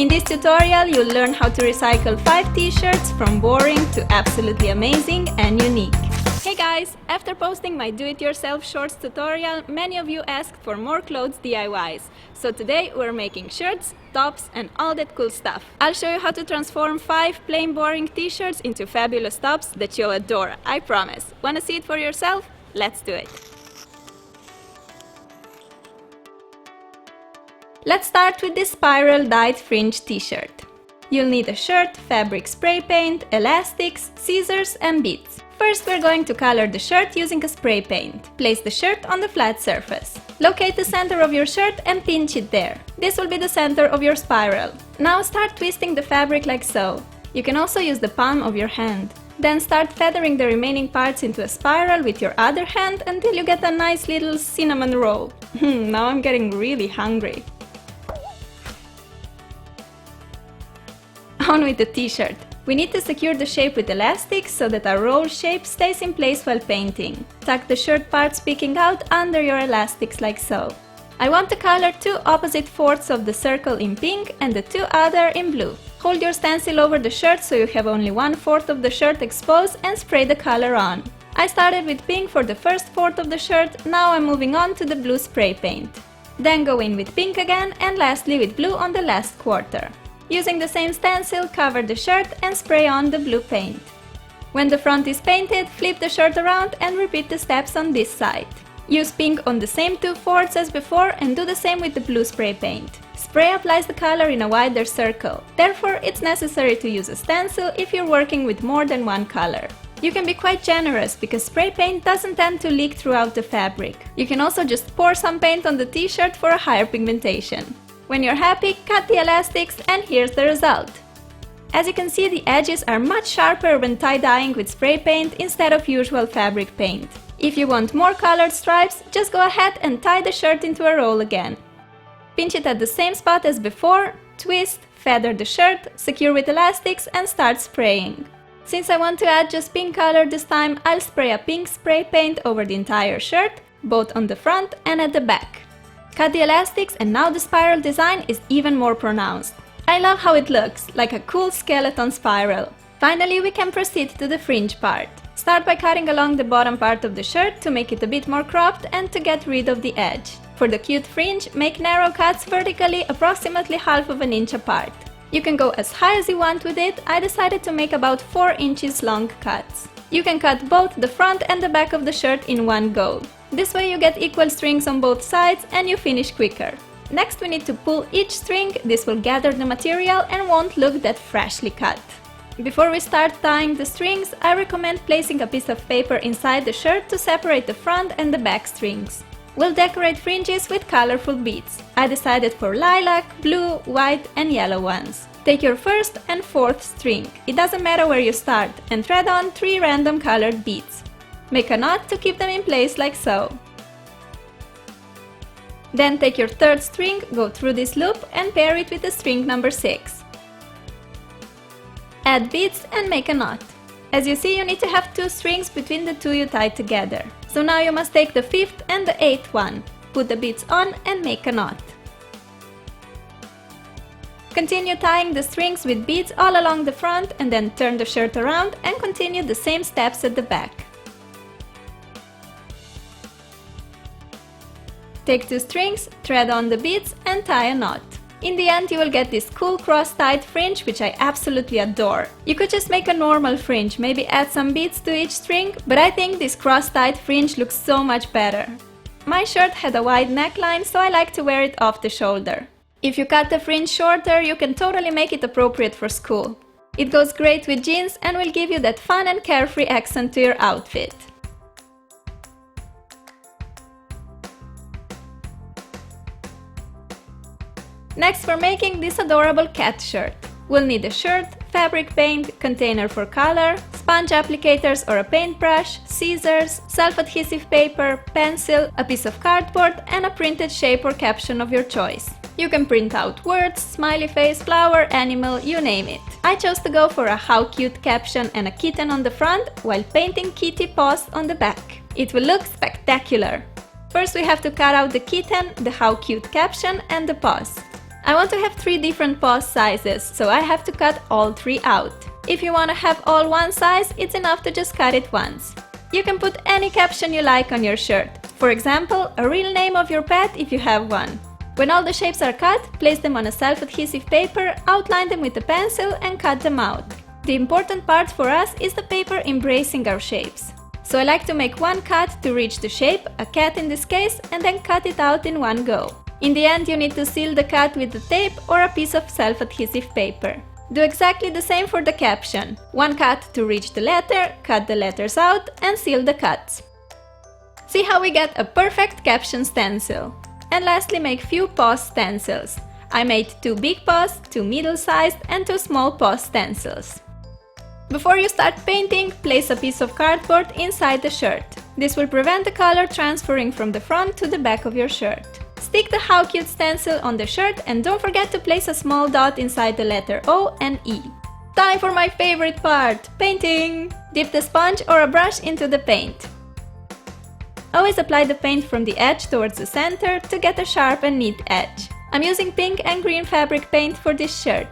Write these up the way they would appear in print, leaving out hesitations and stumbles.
In this tutorial, you'll learn how to recycle 5 t-shirts from boring to absolutely amazing and unique. Hey guys! After posting my do-it-yourself shorts tutorial, many of you asked for more clothes DIYs. So today we're making shirts, tops and all that cool stuff. I'll show you how to transform 5 plain boring t-shirts into fabulous tops that you'll adore, I promise. Wanna see it for yourself? Let's do it! Let's start with this spiral dyed fringe t-shirt. You'll need a shirt, fabric spray paint, elastics, scissors and beads. First, we're going to color the shirt using a spray paint. Place the shirt on the flat surface. Locate the center of your shirt and pinch it there. This will be the center of your spiral. Now start twisting the fabric like so. You can also use the palm of your hand. Then start feathering the remaining parts into a spiral with your other hand until you get a nice little cinnamon roll. Now I'm getting really hungry. On with the t-shirt. We need to secure the shape with elastics so that our roll shape stays in place while painting. Tuck the shirt parts peeking out under your elastics like so. I want to color 2 opposite fourths of the circle in pink and the 2 other in blue. Hold your stencil over the shirt so you have only 1/4 of the shirt exposed and spray the color on. I started with pink for the first fourth of the shirt, now I'm moving on to the blue spray paint. Then go in with pink again and lastly with blue on the last quarter. Using the same stencil, cover the shirt and spray on the blue paint. When the front is painted, flip the shirt around and repeat the steps on this side. Use pink on the same 2/4 as before and do the same with the blue spray paint. Spray applies the color in a wider circle, therefore it's necessary to use a stencil if you're working with more than one color. You can be quite generous because spray paint doesn't tend to leak throughout the fabric. You can also just pour some paint on the t-shirt for a higher pigmentation. When you're happy, cut the elastics and here's the result. As you can see, the edges are much sharper when tie-dyeing with spray paint instead of usual fabric paint. If you want more colored stripes, just go ahead and tie the shirt into a roll again. Pinch it at the same spot as before, twist, feather the shirt, secure with elastics and start spraying. Since I want to add just pink color this time, I'll spray a pink spray paint over the entire shirt, both on the front and at the back. Cut the elastics and now the spiral design is even more pronounced. I love how it looks, like a cool skeleton spiral. Finally, we can proceed to the fringe part. Start by cutting along the bottom part of the shirt to make it a bit more cropped and to get rid of the edge. For the cute fringe, make narrow cuts vertically approximately 1/2 inch apart. You can go as high as you want with it. I decided to make about 4 inches long cuts. You can cut both the front and the back of the shirt in one go. This way you get equal strings on both sides and you finish quicker. Next we need to pull each string, this will gather the material and won't look that freshly cut. Before we start tying the strings, I recommend placing a piece of paper inside the shirt to separate the front and the back strings. We'll decorate fringes with colorful beads. I decided for lilac, blue, white and yellow ones. Take your first and fourth string, it doesn't matter where you start, and thread on 3 random colored beads. Make a knot to keep them in place like so. Then take your third string, go through this loop and pair it with the string number 6. Add beads and make a knot. As you see, you need to have 2 strings between the 2 you tied together. So now you must take the 5th and the 8th one. Put the beads on and make a knot. Continue tying the strings with beads all along the front and then turn the shirt around and continue the same steps at the back. Take 2 strings, thread on the beads and tie a knot. In the end you will get this cool cross-tied fringe which I absolutely adore. You could just make a normal fringe, maybe add some beads to each string, but I think this cross-tied fringe looks so much better. My shirt had a wide neckline, so I like to wear it off the shoulder. If you cut the fringe shorter, you can totally make it appropriate for school. It goes great with jeans and will give you that fun and carefree accent to your outfit. Next, we're making this adorable cat shirt. We'll need a shirt, fabric paint, container for color, sponge applicators or a paintbrush, scissors, self-adhesive paper, pencil, a piece of cardboard and a printed shape or caption of your choice. You can print out words, smiley face, flower, animal, you name it. I chose to go for a how cute caption and a kitten on the front while painting kitty paws on the back. It will look spectacular. First we have to cut out the kitten, the how cute caption and the paws. I want to have 3 different paws sizes, so I have to cut all 3 out. If you want to have all one size, it's enough to just cut it once. You can put any caption you like on your shirt. For example, a real name of your pet if you have one. When all the shapes are cut, place them on a self-adhesive paper, outline them with a pencil and cut them out. The important part for us is the paper embracing our shapes. So I like to make one cut to reach the shape, a cat in this case, and then cut it out in one go. In the end, you need to seal the cut with the tape or a piece of self-adhesive paper. Do exactly the same for the caption. One cut to reach the letter, cut the letters out and seal the cuts. See how we get a perfect caption stencil. And lastly, make few paws stencils. I made 2 big paws, 2 middle-sized and 2 small paw stencils. Before you start painting, place a piece of cardboard inside the shirt. This will prevent the color transferring from the front to the back of your shirt. Stick the How Cute stencil on the shirt and don't forget to place a small dot inside the letter O and E. Time for my favorite part, painting! Dip the sponge or a brush into the paint. Always apply the paint from the edge towards the center to get a sharp and neat edge. I'm using pink and green fabric paint for this shirt.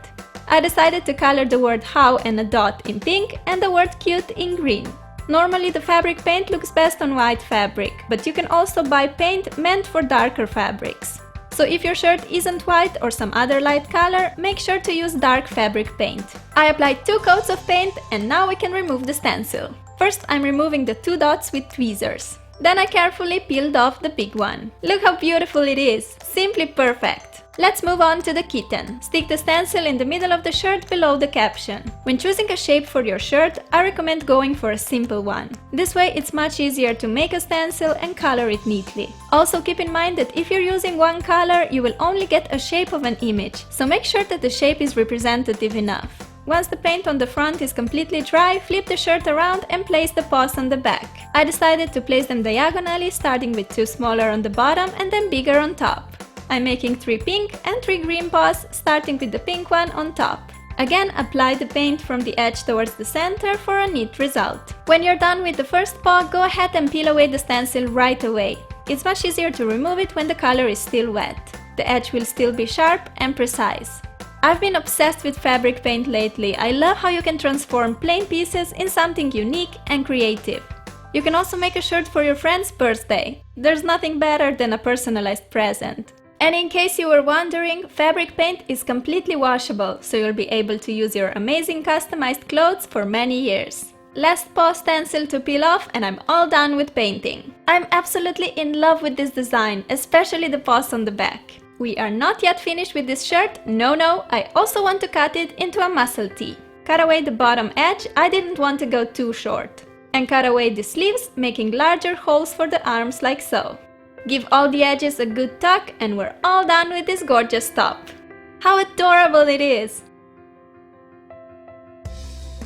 I decided to color the word how and a dot in pink and the word cute in green. Normally the fabric paint looks best on white fabric, but you can also buy paint meant for darker fabrics. So if your shirt isn't white or some other light color, make sure to use dark fabric paint. I applied 2 coats of paint and now we can remove the stencil. First I'm removing the 2 dots with tweezers. Then I carefully peeled off the big one. Look how beautiful it is! Simply perfect! Let's move on to the kitten. Stick the stencil in the middle of the shirt below the caption. When choosing a shape for your shirt, I recommend going for a simple one. This way it's much easier to make a stencil and color it neatly. Also keep in mind that if you're using one color, you will only get a shape of an image, so make sure that the shape is representative enough. Once the paint on the front is completely dry, flip the shirt around and place the paws on the back. I decided to place them diagonally, starting with 2 smaller on the bottom and then bigger on top. I'm making 3 pink and 3 green paws, starting with the pink one on top. Again, apply the paint from the edge towards the center for a neat result. When you're done with the first paw, go ahead and peel away the stencil right away. It's much easier to remove it when the color is still wet. The edge will still be sharp and precise. I've been obsessed with fabric paint lately. I love how you can transform plain pieces in something unique and creative. You can also make a shirt for your friend's birthday. There's nothing better than a personalized present. And in case you were wondering, fabric paint is completely washable, so you'll be able to use your amazing customized clothes for many years. Last paw stencil to peel off and I'm all done with painting. I'm absolutely in love with this design, especially the paws on the back. We are not yet finished with this shirt, no, I also want to cut it into a muscle tee. Cut away the bottom edge, I didn't want to go too short. And cut away the sleeves, making larger holes for the arms like so. Give all the edges a good tuck and we're all done with this gorgeous top. How adorable it is!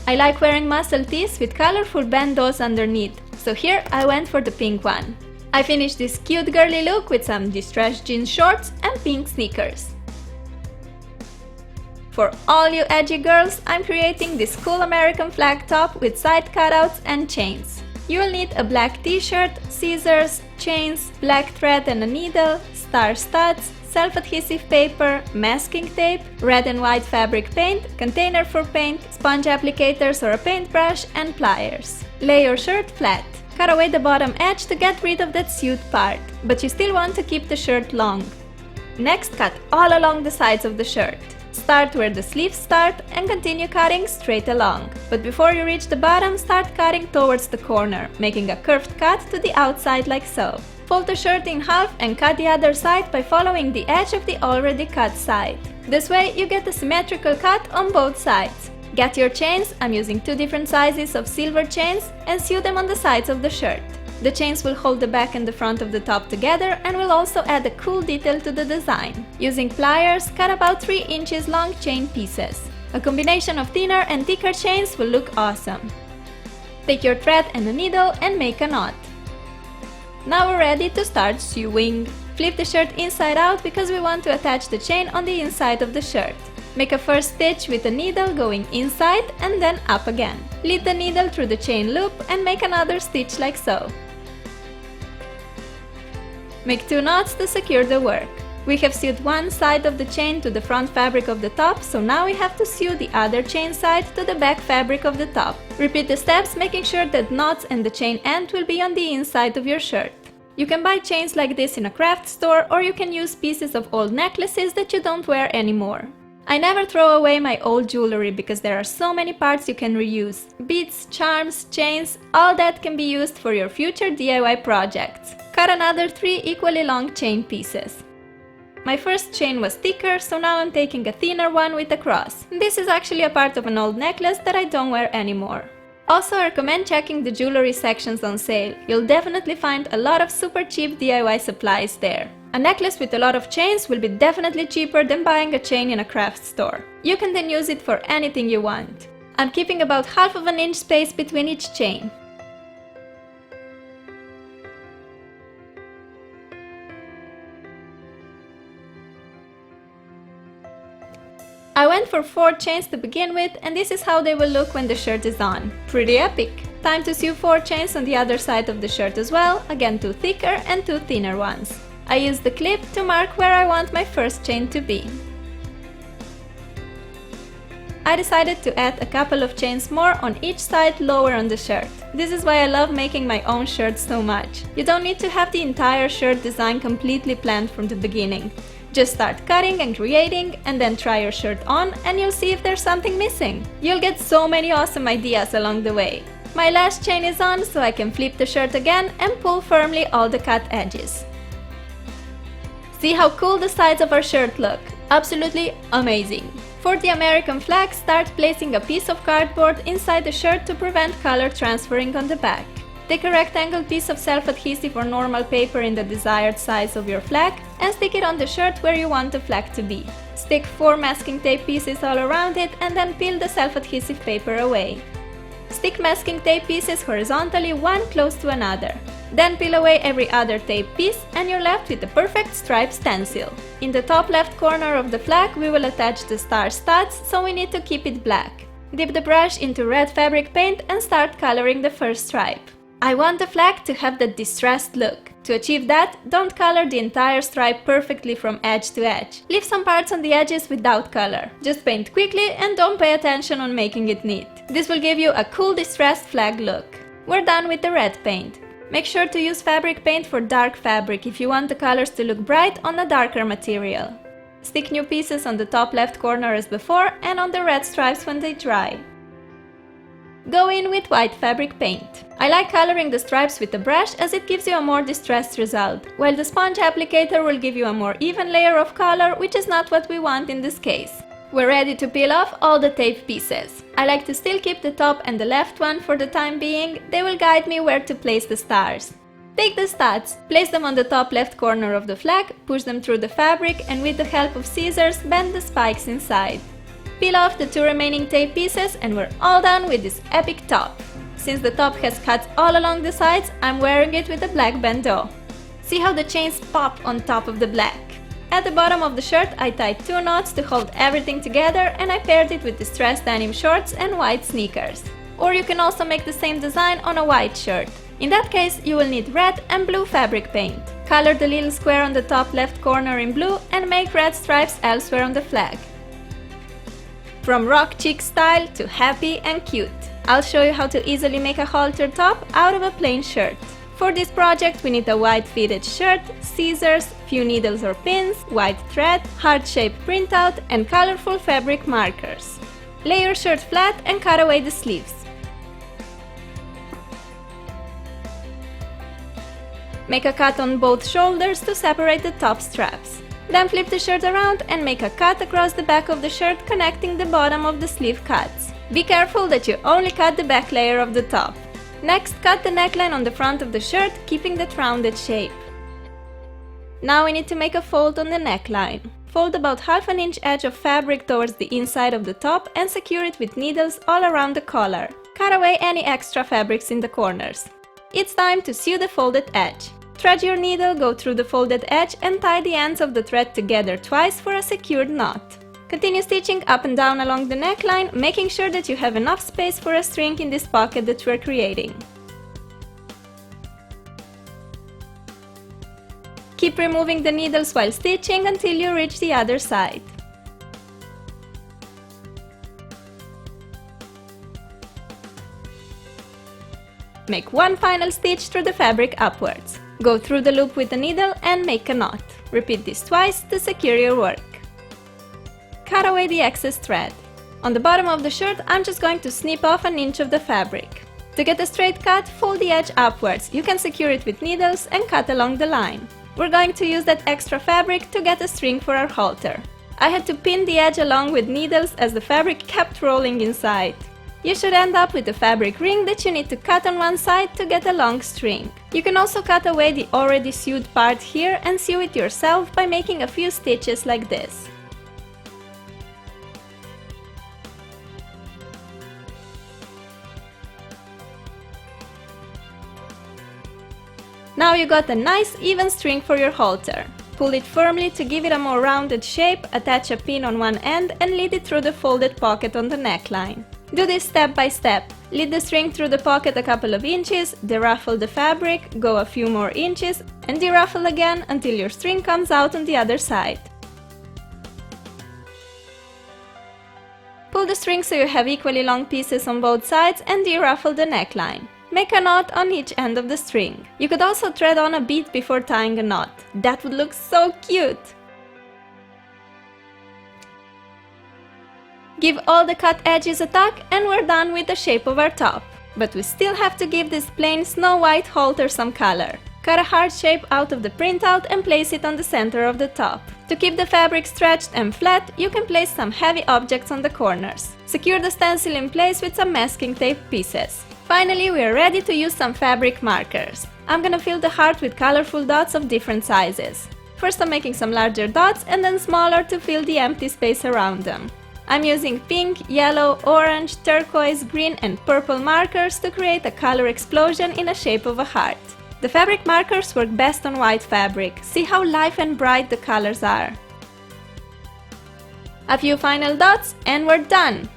I like wearing muscle tees with colorful bandeaus underneath, so here I went for the pink one. I finished this cute girly look with some distressed jeans shorts and pink sneakers. For all you edgy girls, I'm creating this cool American flag top with side cutouts and chains. You'll need a black t-shirt, scissors, chains, black thread and a needle, star studs, self-adhesive paper, masking tape, red and white fabric paint, container for paint, sponge applicators or a paintbrush, and pliers. Lay your shirt flat. Cut away the bottom edge to get rid of that sewed part, but you still want to keep the shirt long. Next, cut all along the sides of the shirt. Start where the sleeves start and continue cutting straight along. But before you reach the bottom, start cutting towards the corner, making a curved cut to the outside like so. Fold the shirt in half and cut the other side by following the edge of the already cut side. This way you get a symmetrical cut on both sides. Get your chains, I'm using 2 different sizes of silver chains, and sew them on the sides of the shirt. The chains will hold the back and the front of the top together and will also add a cool detail to the design. Using pliers, cut about 3 inches long chain pieces. A combination of thinner and thicker chains will look awesome. Take your thread and a needle and make a knot. Now we're ready to start sewing. Flip the shirt inside out because we want to attach the chain on the inside of the shirt. Make a first stitch with a needle going inside and then up again. Lead the needle through the chain loop and make another stitch like so. Make 2 knots to secure the work. We have sewed one side of the chain to the front fabric of the top, so now we have to sew the other chain side to the back fabric of the top. Repeat the steps, making sure that knots and the chain end will be on the inside of your shirt. You can buy chains like this in a craft store, or you can use pieces of old necklaces that you don't wear anymore. I never throw away my old jewelry because there are so many parts you can reuse. Beads, charms, chains, all that can be used for your future DIY projects. Cut another 3 equally long chain pieces. My first chain was thicker, so now I'm taking a thinner one with a cross. This is actually a part of an old necklace that I don't wear anymore. Also, I recommend checking the jewelry sections on sale. You'll definitely find a lot of super cheap DIY supplies there. A necklace with a lot of chains will be definitely cheaper than buying a chain in a craft store. You can then use it for anything you want. I'm keeping about half of an inch space between each chain. I went for 4 chains to begin with, and this is how they will look when the shirt is on. Pretty epic! Time to sew 4 chains on the other side of the shirt as well, again 2 thicker and 2 thinner ones. I used the clip to mark where I want my first chain to be. I decided to add a couple of chains more on each side lower on the shirt. This is why I love making my own shirts so much. You don't need to have the entire shirt design completely planned from the beginning. Just start cutting and creating, and then try your shirt on, and you'll see if there's something missing. You'll get so many awesome ideas along the way. My last chain is on, so I can flip the shirt again and pull firmly all the cut edges. See how cool the sides of our shirt look? Absolutely amazing! For the American flag, start placing a piece of cardboard inside the shirt to prevent color transferring on the back. Take a rectangle piece of self-adhesive or normal paper in the desired size of your flag and stick it on the shirt where you want the flag to be. Stick 4 masking tape pieces all around it and then peel the self-adhesive paper away. Stick masking tape pieces horizontally, one close to another. Then peel away every other tape piece and you're left with a perfect stripe stencil. In the top left corner of the flag we will attach the star studs, so we need to keep it black. Dip the brush into red fabric paint and start coloring the first stripe. I want the flag to have that distressed look. To achieve that, don't color the entire stripe perfectly from edge to edge. Leave some parts on the edges without color. Just paint quickly and don't pay attention on making it neat. This will give you a cool distressed flag look. We're done with the red paint. Make sure to use fabric paint for dark fabric if you want the colors to look bright on a darker material. Stick new pieces on the top left corner as before and on the red stripes when they dry. Go in with white fabric paint. I like coloring the stripes with a brush as it gives you a more distressed result, while the sponge applicator will give you a more even layer of color, which is not what we want in this case. We're ready to peel off all the tape pieces. I like to still keep the top and the left one for the time being. They will guide me where to place the stars. Take the studs, place them on the top left corner of the flag, push them through the fabric, and with the help of scissors bend the spikes inside. Peel off the 2 remaining tape pieces and we're all done with this epic top. Since the top has cuts all along the sides, I'm wearing it with a black bandeau. See how the chains pop on top of the black. At the bottom of the shirt I tied 2 knots to hold everything together, and I paired it with distressed denim shorts and white sneakers. Or you can also make the same design on a white shirt. In that case you will need red and blue fabric paint. Color the little square on the top left corner in blue and make red stripes elsewhere on the flag. From rock chic style to happy and cute, I'll show you how to easily make a halter top out of a plain shirt. For this project we need a white fitted shirt, scissors, few needles or pins, white thread, heart-shaped printout and colorful fabric markers. Lay your shirt flat and cut away the sleeves. Make a cut on both shoulders to separate the top straps. Then flip the shirt around and make a cut across the back of the shirt connecting the bottom of the sleeve cuts. Be careful that you only cut the back layer of the top. Next, cut the neckline on the front of the shirt, keeping that rounded shape. Now we need to make a fold on the neckline. Fold about half an inch edge of fabric towards the inside of the top and secure it with needles all around the collar. Cut away any extra fabrics in the corners. It's time to sew the folded edge. Thread your needle, go through the folded edge and tie the ends of the thread together twice for a secured knot. Continue stitching up and down along the neckline, making sure that you have enough space for a string in this pocket that we're creating. Keep removing the needles while stitching until you reach the other side. Make one final stitch through the fabric upwards. Go through the loop with the needle and make a knot. Repeat this twice to secure your work. Cut away the excess thread. On the bottom of the shirt, I'm just going to snip off an inch of the fabric. To get a straight cut, fold the edge upwards. You can secure it with needles and cut along the line. We're going to use that extra fabric to get a string for our halter. I had to pin the edge along with needles as the fabric kept rolling inside. You should end up with a fabric ring that you need to cut on one side to get a long string. You can also cut away the already sewed part here and sew it yourself by making a few stitches like this. Now you got a nice even string for your halter. Pull it firmly to give it a more rounded shape, attach a pin on one end and lead it through the folded pocket on the neckline. Do this step by step. Lead the string through the pocket a couple of inches, deruffle the fabric, go a few more inches, and deruffle again until your string comes out on the other side. Pull the string so you have equally long pieces on both sides and deruffle the neckline. Make a knot on each end of the string. You could also thread on a bead before tying a knot. That would look so cute! Give all the cut edges a tuck and we're done with the shape of our top. But we still have to give this plain snow white halter some color. Cut a heart shape out of the printout and place it on the center of the top. To keep the fabric stretched and flat, you can place some heavy objects on the corners. Secure the stencil in place with some masking tape pieces. Finally, we are ready to use some fabric markers. I'm gonna fill the heart with colorful dots of different sizes. First I'm making some larger dots and then smaller to fill the empty space around them. I'm using pink, yellow, orange, turquoise, green and purple markers to create a color explosion in the shape of a heart. The fabric markers work best on white fabric. See how live and bright the colors are. A few final dots and we're done!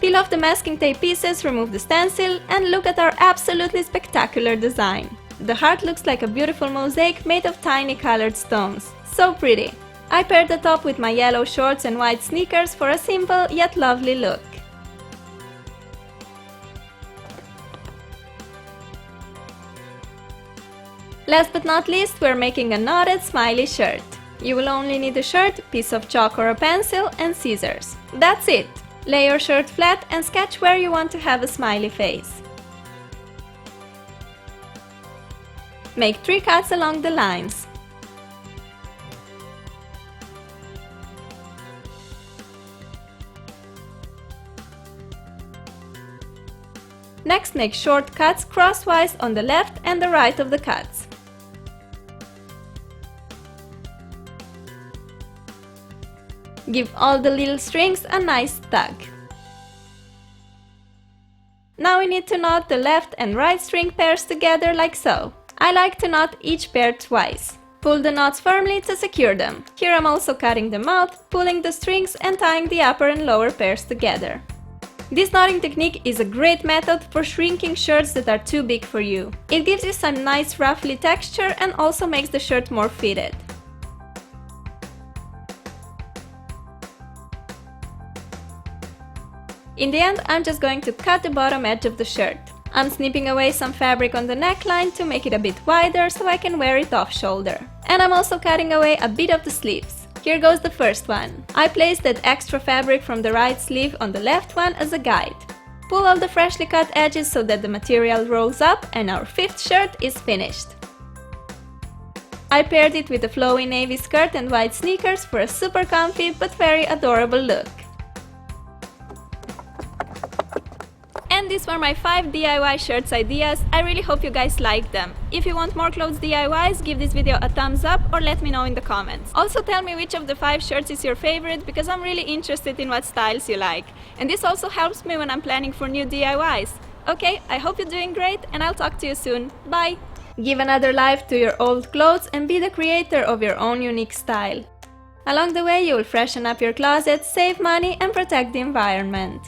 Peel off the masking tape pieces, remove the stencil, and look at our absolutely spectacular design. The heart looks like a beautiful mosaic made of tiny colored stones. So pretty! I paired the top with my yellow shorts and white sneakers for a simple yet lovely look. Last but not least, we're making a knotted smiley shirt. You will only need a shirt, piece of chalk or a pencil, and scissors. That's it! Lay your shirt flat and sketch where you want to have a smiley face. Make 3 cuts along the lines. Next, make short cuts crosswise on the left and the right of the cuts. Give all the little strings a nice tug. Now we need to knot the left and right string pairs together like so. I like to knot each pair twice. Pull the knots firmly to secure them. Here I'm also cutting them out, pulling the strings and tying the upper and lower pairs together. This knotting technique is a great method for shrinking shirts that are too big for you. It gives you some nice ruffly texture and also makes the shirt more fitted. In the end, I'm just going to cut the bottom edge of the shirt. I'm snipping away some fabric on the neckline to make it a bit wider so I can wear it off shoulder. And I'm also cutting away a bit of the sleeves. Here goes the first one. I placed that extra fabric from the right sleeve on the left one as a guide. Pull all the freshly cut edges so that the material rolls up and our 5th shirt is finished. I paired it with a flowy navy skirt and white sneakers for a super comfy but very adorable look. And these were my 5 DIY shirts ideas. I really hope you guys liked them. If you want more clothes DIYs, give this video a thumbs up or let me know in the comments. Also tell me which of the 5 shirts is your favorite because I'm really interested in what styles you like. And this also helps me when I'm planning for new DIYs. Okay, I hope you're doing great and I'll talk to you soon. Bye! Give another life to your old clothes and be the creator of your own unique style. Along the way, you will freshen up your closet, save money and protect the environment.